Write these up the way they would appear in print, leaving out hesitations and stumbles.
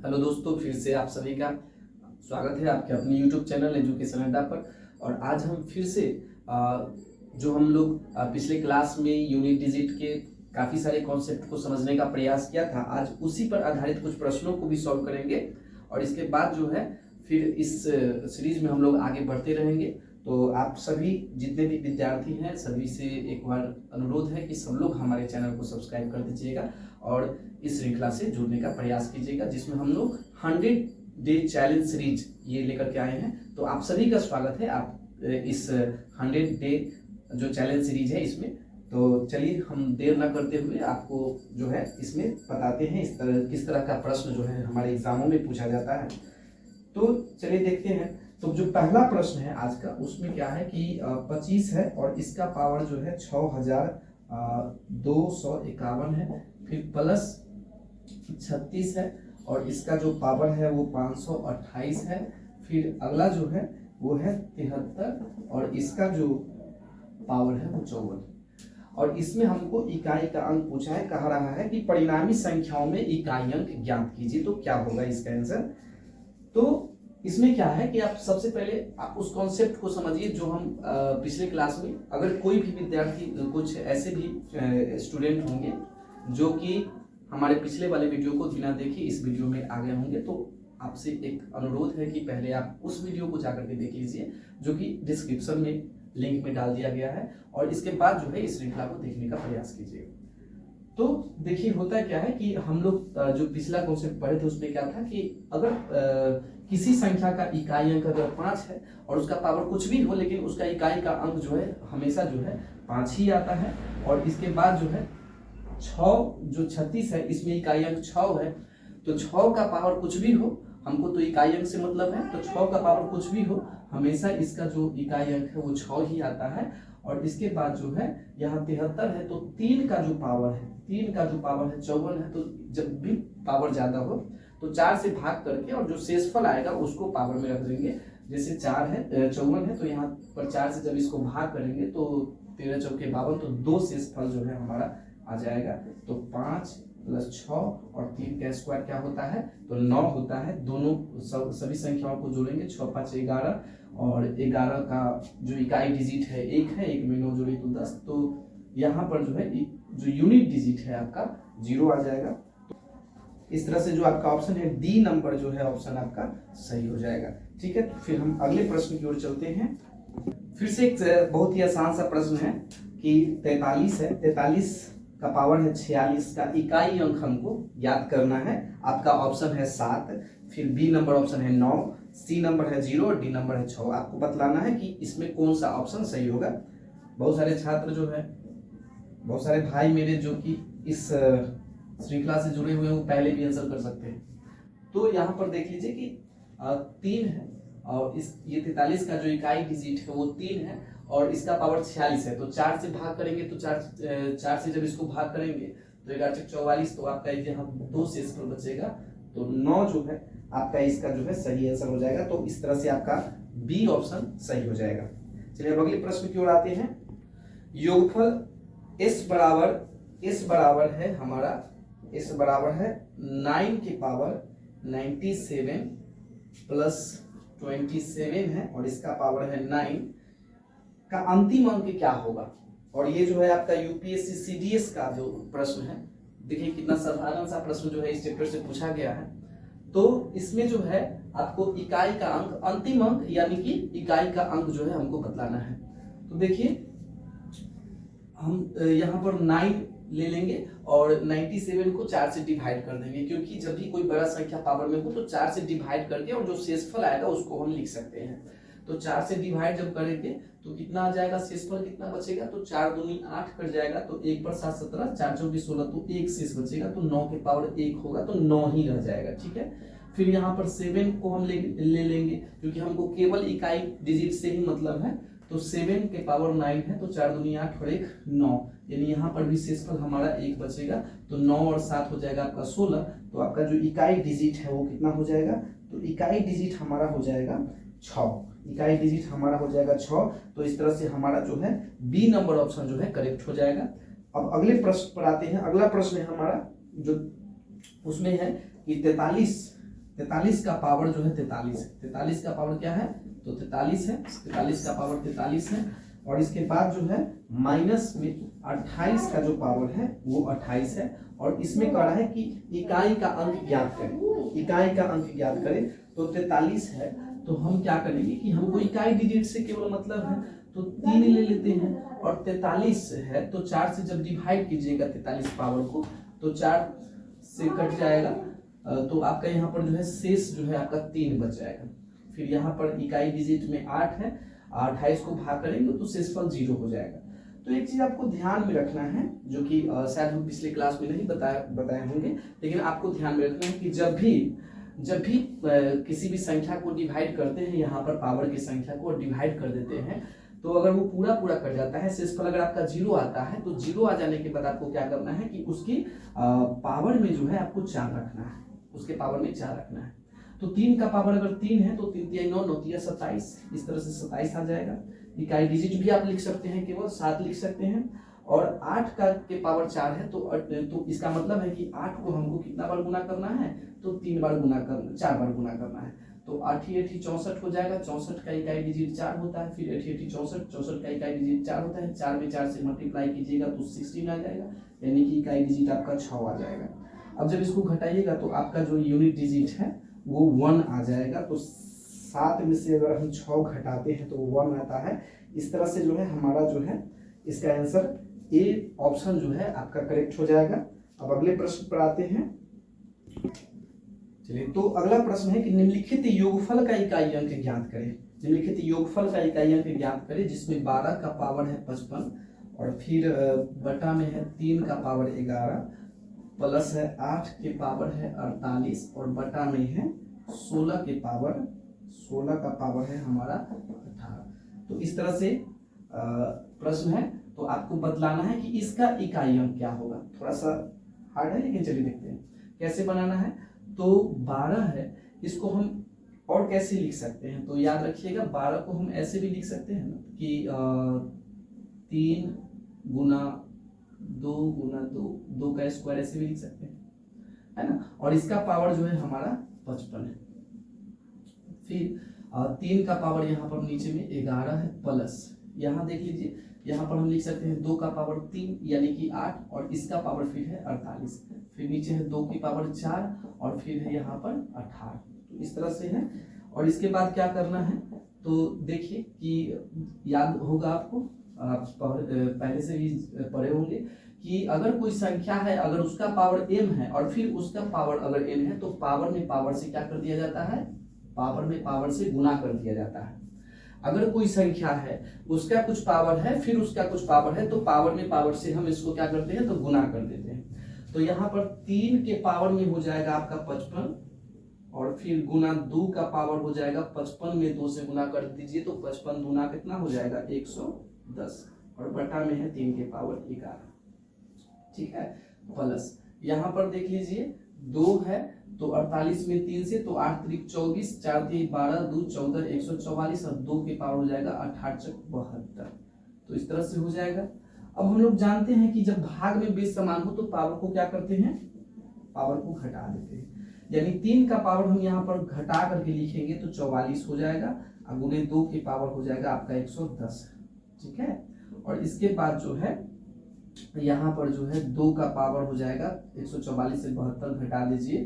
Hello दोस्तों, फिर से आप सभी का स्वागत है आपके अपने YouTube चैनल एजुकेशन अड्डा पर। और आज हम फिर से जो हम लोग पिछले क्लास में यूनिट डिजिट के काफ़ी सारे कॉन्सेप्ट को समझने का प्रयास किया था, आज उसी पर आधारित कुछ प्रश्नों को भी सॉल्व करेंगे। और इसके बाद जो है फिर इस सीरीज में हम लोग आगे बढ़ते रहेंगे। तो आप सभी जितने भी विद्यार्थी हैं सभी से एक बार अनुरोध है कि सब लोग हमारे चैनल को सब्सक्राइब कर दीजिएगा और इस श्रृंखला से जुड़ने का प्रयास कीजिएगा, जिसमें हम लोग 100 डे चैलेंज सीरीज ये लेकर के आए हैं। तो आप सभी का स्वागत है आप इस 100 डे जो चैलेंज सीरीज है इसमें। तो चलिए हम देर ना करते हुए आपको जो है इसमें बताते हैं किस तरह का प्रश्न जो है हमारे एग्जामों में पूछा जाता है। तो चलिए देखते हैं। तो जो पहला प्रश्न है आज का, उसमें क्या है कि 25 है और इसका पावर जो है 6251 है, फिर प्लस 36 है और इसका जो पावर है वो 528 है, फिर अगला जो है वो है 73 और इसका जो पावर है वो 54। और इसमें हमको इकाई का अंक पूछा है, कह रहा है कि परिणामी संख्याओं में इकाई अंक ज्ञात कीजिए। तो क्या होगा इसका आंसर? तो इसमें क्या है कि आप सबसे पहले आप उस कॉन्सेप्ट को समझिए जो हम पिछले क्लास में, अगर कोई भी विद्यार्थी, कुछ ऐसे भी स्टूडेंट होंगे जो कि हमारे पिछले वाले वीडियो को बिना देखे इस वीडियो में आ गए होंगे, तो आपसे एक अनुरोध है कि पहले आप उस वीडियो को जाकर के देख लीजिए, जो कि डिस्क्रिप्शन में लिंक में डाल दिया गया है, और इसके बाद जो है इस श्रृंखला को देखने का प्रयास कीजिए। तो देखिए होता क्या है कि हम लोग जो पिछला कॉन्सेप्ट पढ़े थे उसमें क्या था कि अगर किसी संख्या का इकाई अंक अगर 5 है और उसका पावर कुछ भी हो, लेकिन उसका इकाई का अंक जो है हमेशा जो है 5 ही आता है। और इसके बाद जो है 36 है, इसमें इकाई अंक 6 है, तो 6 का पावर कुछ भी हो, हमको तो इकाई अंक से मतलब है, तो 6 का पावर कुछ भी हो हमेशा इसका जो इकाई अंक है वो 6 ही आता है। और इसके बाद जो है यहाँ 73 है, तो 3 का जो पावर है 54 है, तो जब भी पावर ज्यादा हो तो 4 से भाग करके और जो शेषफल आएगा उसको पावर में रख देंगे। जैसे 4 है 54 है, तो यहाँ पर 4 से जब इसको भाग करेंगे तो 13 चौके 52, तो 2 शेषफल जो है हमारा आ जाएगा। तो 5 + 6 और 3 का स्क्वायर क्या होता है, तो 9 होता है। दोनों सभी संख्याओं को जोड़ेंगे, 6 × 5 = 11 और 11 का जो इकाई डिजिट है 1 है, 1 में 9 जोड़े तो 10। तो यहाँ पर जो है जो यूनिट डिजिट है आपका 0 आ जाएगा। इस तरह से जो आपका ऑप्शन है डी नंबर जो है ऑप्शन आपका सही हो जाएगा। ठीक है, तो फिर हम अगले प्रश्न की ओर चलते हैं। फिर से एक बहुत ही आसान सा प्रश्न है कि 43 है, 43 का पावर है 46 का इकाई अंक हमको याद करना है। आपका ऑप्शन है 7, फिर बी नंबर ऑप्शन है 9, सी नंबर है 0 और डी नंबर है 6। आपको बतलाना है कि इसमें कौन सा ऑप्शन सही होगा। बहुत सारे छात्र जो है, बहुत सारे भाई मेरे जो कि इस श्रृंखला से जुड़े हुए हैं वो पहले भी आंसर कर सकते हैं। तो यहाँ पर देख लीजिए कि 3 है और ये 43 का जो इकाई डिजिट है वो 3 है और इसका पावर 46 है। तो 4 से भाग करेंगे तो 4 से जब इसको भाग करेंगे तो 11 × 44, तो आपका यहाँ 2 शेषफल बचेगा। तो 9 जो है आपका इसका जो है सही आंसर हो जाएगा। तो इस तरह से आपका बी ऑप्शन सही हो जाएगा। चलिए अब अगले प्रश्न की ओर आते हैं। योगफल S बराबर है हमारा, S बराबर है 9 की पावर 97 प्लस 27 है और इसका पावर है 9 का अंतिम अंक क्या होगा। और ये जो है आपका यूपीएससी सीडीएस का जो प्रश्न है, देखिए कितना साधारण सा प्रश्न जो है इस चैप्टर से पूछा गया है। तो इसमें जो है आपको इकाई का अंक, अंतिम अंक यानी कि इकाई का अंक जो है हमको बतलाना है। तो देखिए हम यहाँ पर 9 ले लेंगे और 97 को 4 से डिवाइड कर देंगे, क्योंकि जब भी कोई बड़ा संख्या पावर में हो तो 4 से डिवाइड करके और जो शेषफल आएगा उसको हम लिख सकते हैं। तो 4 से डिवाइड जब करेंगे तो कितना आ जाएगा, शेषफल कितना बचेगा, तो 4 दूनी 8 कट जाएगा, तो 1 पर 7 17, 4 चौकी 16, तो 1 शेष बचेगा, तो 9 के पावर 1 होगा, तो 9 ही रह जाएगा। ठीक है, फिर यहाँ पर 7 को हम ले लेंगे, क्योंकि हमको केवल इकाई डिजिट से ही मतलब है। तो 7 के पावर 9 है, तो 4 दूनी 8 और 1 9, यानी यहाँ पर भी शेषफल हमारा 1 बचेगा। तो 9 और 7 हो जाएगा आपका 16। तो आपका जो इकाई डिजिट है वो कितना हो जाएगा, तो इकाई डिजिट हमारा हो जाएगा 6। इकाई डिजिट हमारा हो जाएगा 6। तो इस तरह से हमारा जो है बी नंबर ऑप्शन जो है करेक्ट हो जाएगा। अब अगले प्रश्न पर आते हैं। अगला प्रश्न है हमारा जो उसमें है कि 43 43 का पावर जो है 43 है। 43 का पावर क्या है? तो 43 है। 43 का पावर 43 है। और इसके बाद जो है माइनस में 28 का जो पावर है वो 28 है। और इसमें कह रहा है कि इकाई का अंक ज्ञात करें। इकाई का अंक ज्ञात करें तो 43 है, तो हम क्या करेंगे कि हमको इकाई डिजिट से केवल मतलब है, तो 3 ले लेते हैं। और 43 है तो 4 से जब डिवाइड कीजिएगा 43 पावर को तो 4 से कट जाएगा, तो आपका यहाँ पर जो है शेष जो है आपका 3 बच जाएगा। फिर यहाँ पर इकाई डिजिट में 8 है, 28 को भाग करेंगे तो शेषफल 0 हो जाएगा। तो एक चीज आपको ध्यान में रखना है, जो कि शायद हम पिछले क्लास में नहीं बताए होंगे, लेकिन आपको ध्यान में रखना है कि जब भी किसी भी संख्या को डिवाइड करते हैं, यहाँ पर पावर की संख्या को डिवाइड कर देते हैं, तो अगर वो पूरा कर जाता है, शेषफल अगर आपका 0 आता है, तो 0 आ जाने के बाद आपको क्या करना है कि उसकी पावर में जो है आपको 4 रखना है, उसके पावर में 4 रखना है। तो 3 का पावर अगर 3 है तो 3 3 9 9 3 27, इस तरह से 27 आ जाएगा। इकाई डिजिट भी आप लिख सकते हैं, केवल 7 लिख सकते हैं। और 8 का के पावर 4 है, तो इसका मतलब है कि 8 को हमको कितना बार गुना करना है? तो 4 बार गुना करना है। तो 8 8 64 हो जाएगा। 64 का इकाई डिजिट 4 होता है। फिर 8 8 64 का इकाई डिजिट 4 होता है। 4 में 4 से मल्टीप्लाई कीजिएगा तो 16 आ जाएगा, यानी कि इकाई डिजिट आपका 6 आ जाएगा। अब जब इसको घटाइएगा तो आपका जो यूनिट डिजिट है वो 1 आ जाएगा। तो 7 में से अगर हम 6 घटाते हैं तो 1 आता है। इस तरह से जो है हमारा जो है इसका आंसर ए ऑप्शन जो है आपका करेक्ट हो जाएगा। अब अगले प्रश्न पर आते हैं। चलिए, तो अगला प्रश्न है कि निम्नलिखित योगफल का इकाई अंक ज्ञात करें। निम्नलिखित योगफल का इकाई अंक ज्ञात करें जिसमें 12 का पावर है 55, और फिर बटा में है 3 का पावर 11, प्लस है 8 के पावर है 48, और बटा में है 16 का पावर है हमारा 18। तो इस तरह से प्रश्न है, तो आपको बतलाना है कि इसका इकाई अंक क्या होगा। थोड़ा सा हार्ड है, लेकिन चलिए देखते हैं कैसे बनाना है। तो 12 है, इसको हम और कैसे लिख सकते हैं? तो याद रखिएगा 12 को हम ऐसे भी लिख सकते हैं ना कि 3 गुना 2 गुना 2 का स्क्वायर ऐसे भी लिख सकते हैं, है ना। और इसका पावर जो है हमारा 55 है। फिर 3 का पावर यहाँ पर नीचे में 11 है, प्लस यहाँ देख लीजिए, यहाँ पर हम लिख सकते हैं 2 का पावर 3 यानी कि 8, और इसका पावर फिर है 48। फिर नीचे है 2 की पावर 4, और फिर है यहाँ पर 18। तो इस तरह से है। और इसके बाद क्या करना है, तो देखिए कि याद होगा आपको, आप पहले से भी पढ़े होंगे कि अगर कोई संख्या है, अगर उसका पावर m है और फिर उसका पावर अगर n है, तो पावर में पावर से क्या कर दिया जाता है? पावर में पावर से गुना कर दिया जाता है। अगर कोई संख्या है, उसका कुछ पावर है, फिर उसका कुछ पावर है, तो पावर में पावर से हम इसको क्या करते हैं? तो गुना कर देते हैं। तो यहाँ पर 3 के पावर में हो जाएगा आपका 55, और फिर गुना 2 का पावर हो जाएगा 55 में 2 से गुना कर दीजिए, तो 55 गुना कितना हो जाएगा? 110, और बटा में है 3 के पावर 11। ठीक है, प्लस यहाँ पर देख लीजिए 2 है, तो 48 में 3 से, तो 8 3 24, 4 3 12, 2 14, 144, और 2 के पावर हो जाएगा 8 72। तो इस तरह से हो जाएगा। अब हम लोग जानते हैं कि जब भाग में बेस समान हो तो पावर को क्या करते हैं? पावर को घटा देते हैं। यानी 3 का पावर हम यहाँ पर घटा करके लिखेंगे तो 44 हो जाएगा, और गुने 2 के पावर हो जाएगा आपका 110। ठीक है, और इसके बाद जो है यहाँ पर जो है 2 का पावर हो जाएगा 144 से 72 घटा दीजिए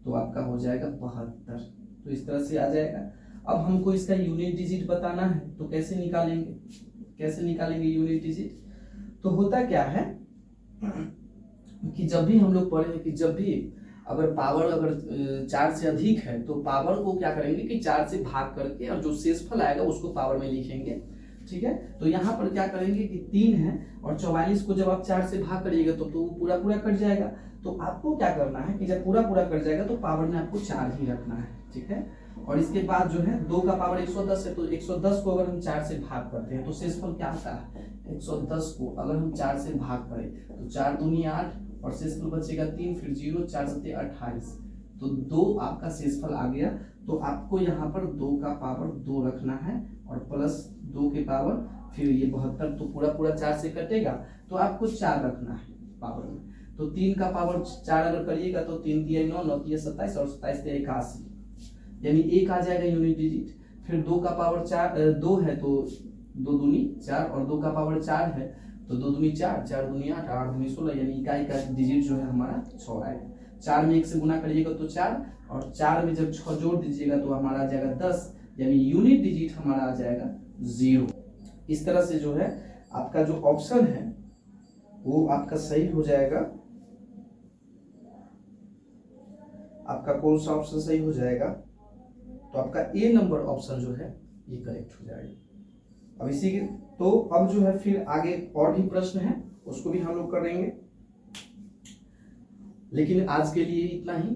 तो आपका हो जाएगा 72। तो इस तरह से आ जाएगा। अब हमको इसका यूनिट डिजिट बताना है, तो कैसे निकालेंगे यूनिट डिजिट? तो होता क्या है कि जब भी हम लोग पढ़े कि जब भी अगर पावर 4 से अधिक है तो पावर को क्या करेंगे कि 4 से भाग करके, और जो शेषफल आएगा उसको पावर में लिखेंगे। ठीक है, तो यहाँ पर क्या करेंगे कि 3 है, और 44 को जब आप 4 से भाग करिएगा तो वो पूरा कट जाएगा। तो आपको क्या करना है कि जब पूरा कट जाएगा तो पावर में आपको 4 ही रखना है। ठीक है, और इसके बाद जो है 2 का पावर 110 है, तो 110 को अगर हम 4 से भाग करते हैं तो शेषफल क्या आता है? 110 को अगर हम 4 से भाग करें तो 4 दूनी 8, और शेषफल बचेगा 3, फिर 0, 4 7 28, तो 2 आपका शेषफल आ गया। तो आपको यहाँ पर 2 का पावर 2 रखना है, और प्लस 2 के पावर फिर ये 72, तो पूरा 4 से कटेगा तो आपको 4 रखना है पावर में। तो 3 का पावर 4 अगर करिएगा तो 3 3 9 9 3 27, और 27 81, यानी 1 आ जाएगा यूनिट डिजिट। फिर 2 का पावर 4 2 है तो 2 दूनी 4 और 2 का पावर 4 है तो 2 दूनी 4 4 दूनी 8 8 दूनी 16 यानी इकाई का डिजिट जो है हमारा 6 आएगा। 4 में 1 से गुना करिएगा तो 4 और 4 में जब 6 जोड़ दीजिएगा तो हमारा आ जाएगा 10 यानी यूनिट डिजिट हमारा आ जाएगा 0। इस तरह से जो है आपका जो ऑप्शन है वो आपका सही हो जाएगा। आपका कौन सा ऑप्शन सही हो जाएगा? तो आपका ए नंबर ऑप्शन जो है ये करेक्ट हो जाएगा। अब इसी के तो अब जो है फिर आगे और भी प्रश्न है उसको भी हम लोग करेंगे, लेकिन आज के लिए इतना ही।